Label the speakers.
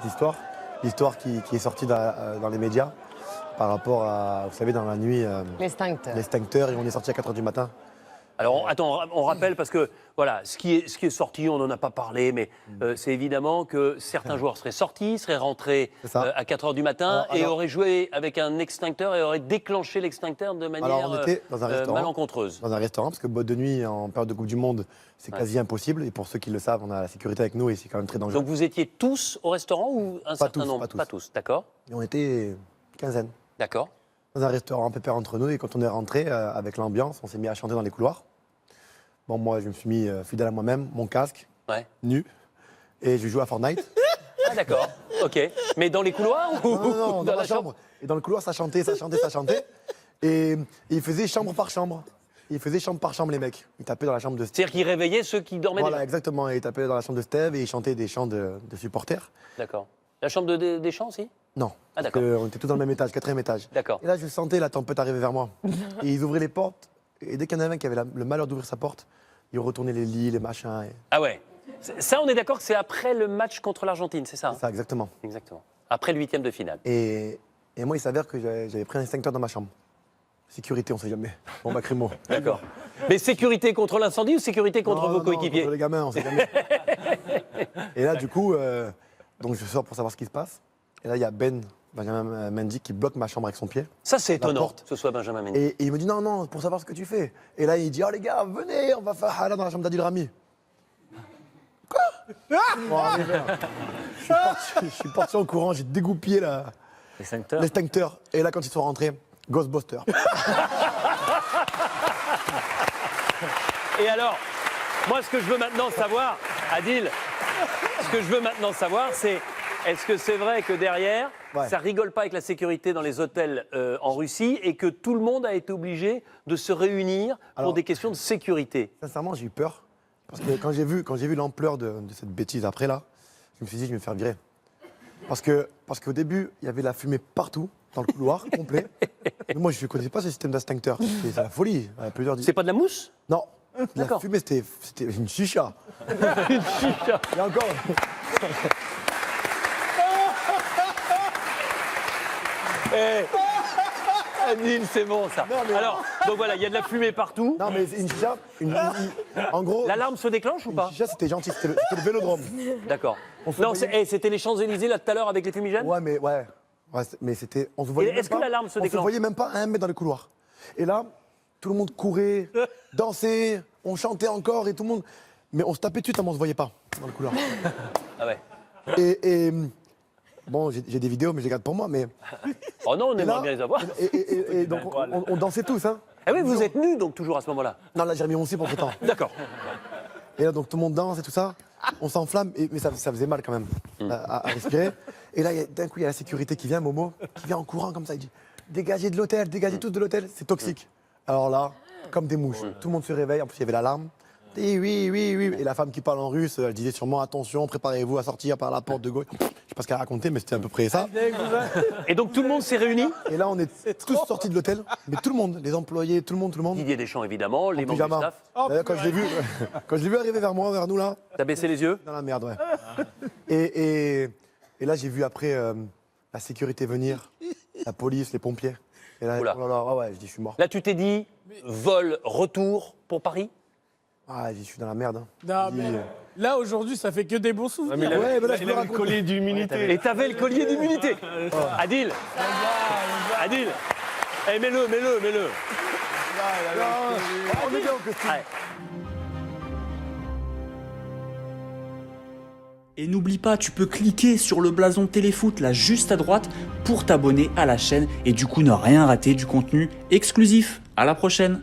Speaker 1: petite histoire. L'histoire qui est sortie dans les médias par rapport à, vous savez, dans la nuit, l'extincteur, et on est sorti à 4 h du matin.
Speaker 2: Alors, attends, on rappelle, parce que, voilà, ce qui est sorti, on n'en a pas parlé, mais c'est évidemment que certains joueurs seraient sortis, seraient rentrés à 4 h du matin et auraient joué avec un extincteur et auraient déclenché l'extincteur de manière
Speaker 1: on était dans un restaurant,
Speaker 2: malencontreuse.
Speaker 1: Dans un restaurant, parce que boîte de nuit en période de Coupe du Monde, c'est quasi impossible. Et pour ceux qui le savent, on a la sécurité avec nous et c'est quand même très dangereux.
Speaker 2: Donc vous étiez tous au restaurant ou un certain nombre? Pas tous, d'accord.
Speaker 1: Et on était une quinzaine.
Speaker 2: D'accord.
Speaker 1: Dans un restaurant pépère entre nous, et quand on est rentré avec l'ambiance, on s'est mis à chanter dans les couloirs. Bon, moi, je me suis mis fidèle à moi-même, mon casque, nu, et je jouais à Fortnite.
Speaker 2: Ah, d'accord, ok. Mais dans les couloirs ou
Speaker 1: non, dans la chambre. Et dans le couloir, ça chantait. Et il faisait chambre par chambre. Il faisait chambre par chambre, les mecs. Ils tapaient dans la chambre de Steve.
Speaker 2: C'est-à-dire qu'ils réveillaient ceux qui dormaient
Speaker 1: Voilà,
Speaker 2: déjà.
Speaker 1: exactement. Et ils tapaient dans la chambre de Steve et ils chantaient des chants de supporters.
Speaker 2: D'accord. La chambre des chants aussi?
Speaker 1: Non.
Speaker 2: Ah, d'accord.
Speaker 1: On était tous dans le même étage, 4e étage.
Speaker 2: D'accord.
Speaker 1: Et là, je sentais la tempête arriver vers moi. Et ils ouvraient les portes. Et dès qu'il y en avait un qui avait le malheur d'ouvrir sa porte, ils retournaient les lits, les machins.
Speaker 2: Ah ouais. Ça, on est d'accord que c'est après le match contre l'Argentine, c'est ça?
Speaker 1: C'est ça, exactement.
Speaker 2: Exactement. Après le 8e de finale.
Speaker 1: Et moi, il s'avère que j'avais pris un extincteur dans ma chambre. Sécurité, on sait jamais. Bon, bah, crimo.
Speaker 2: D'accord. Mais sécurité contre l'incendie ou sécurité contre vos coéquipiers?
Speaker 1: Contre les gamins, on sait jamais. Et là, du coup, donc je sors pour savoir ce qui se passe. Et là, il y a Benjamin Mendy qui bloque ma chambre avec son pied.
Speaker 2: Ça, c'est étonnant
Speaker 1: porte.
Speaker 2: que ce soit Benjamin Mendy.
Speaker 1: Et il me dit non, pour savoir ce que tu fais. Et là, il dit, oh les gars, venez, on va faire Hala dans la chambre d'Adil Rami. Quoi? Bon, allez, je suis parti en courant, j'ai dégoupillé l'extincteur. Et là, quand ils sont rentrés, Ghostbusters.
Speaker 2: Et alors, moi, ce que je veux maintenant savoir, Adil, c'est est-ce que c'est vrai que derrière, ça rigole pas avec la sécurité dans les hôtels en Russie et que tout le monde a été obligé de se réunir pour des questions de sécurité?
Speaker 1: Sincèrement, j'ai eu peur. Parce que quand j'ai vu l'ampleur de cette bêtise après là, je me suis dit, je vais me faire virer. Parce qu'au début, il y avait la fumée partout, dans le couloir complet. Mais moi, je ne connaissais pas ce système d'extincteur. C'est la folie.
Speaker 2: C'est pas de la mousse?
Speaker 1: Non. La fumée, c'était une chicha.
Speaker 2: Une chicha.
Speaker 1: Et encore.
Speaker 2: Adil, c'est bon ça. Non, alors, donc voilà, il y a de la fumée partout.
Speaker 1: Non, mais une chicha, en gros.
Speaker 2: L'alarme se déclenche ou pas?
Speaker 1: Une chicha, c'était gentil, c'était le vélodrome.
Speaker 2: D'accord. Non, c'était les Champs-Élysées là tout à l'heure avec les fumigènes?
Speaker 1: Ouais, mais c'était. On se voyait même pas.
Speaker 2: Est-ce que l'alarme se déclenche?
Speaker 1: On se voyait même pas à 1 mètre dans le couloir. Et là, tout le monde courait, dansait, on chantait encore et tout le monde. Mais on se tapait dessus tellement on se voyait pas dans le couloir.
Speaker 2: Ah ouais.
Speaker 1: Et bon, j'ai des vidéos, mais je les garde pour moi. Mais
Speaker 2: oh non, on aimerait bien les avoir.
Speaker 1: Et donc on dansait tous, hein.
Speaker 2: Ah oui, vous êtes nus donc toujours à ce moment-là?
Speaker 1: Non, là j'ai remis mon slip entre temps.
Speaker 2: D'accord.
Speaker 1: Et là donc tout le monde danse et tout ça. On s'enflamme, mais ça faisait mal quand même à respirer. Et là d'un coup il y a la sécurité qui vient, Momo, qui vient en courant comme ça. Il dit dégagez de l'hôtel, dégagez tous de l'hôtel, c'est toxique. Alors là, comme des mouches, tout le monde se réveille. En plus il y avait l'alarme. Et oui. Et la femme qui parle en russe, elle disait sûrement attention, préparez-vous à sortir par la porte de gauche. Je sais pas ce qu'elle racontait, mais c'était à peu près ça.
Speaker 2: Et donc tout le monde s'est réuni?
Speaker 1: Et là, on est tous sortis de l'hôtel, mais tout le monde, les employés, tout le monde.
Speaker 2: Didier Deschamps évidemment, les membres du staff.
Speaker 1: D'ailleurs, quand je l'ai vu arriver vers nous là.
Speaker 2: T'as baissé les yeux?
Speaker 1: Dans la merde, ouais. Et là, j'ai vu après la sécurité venir, la police, les pompiers. Et là, je dis, je suis mort.
Speaker 2: Là, tu t'es dit vol retour pour Paris?
Speaker 1: Ah, je suis dans la merde. Hein.
Speaker 3: Non, mais là, aujourd'hui, ça fait que des bons souvenirs.
Speaker 1: Ouais, mais là, je peux
Speaker 4: le collier d'immunité.
Speaker 2: Et t'avais le collier d'immunité. Adil. Eh, mets-le.
Speaker 1: On est bien au costume.
Speaker 5: Et n'oublie pas, tu peux cliquer sur le blason Téléfoot là juste à droite pour t'abonner à la chaîne et du coup ne rien rater du contenu exclusif. À la prochaine!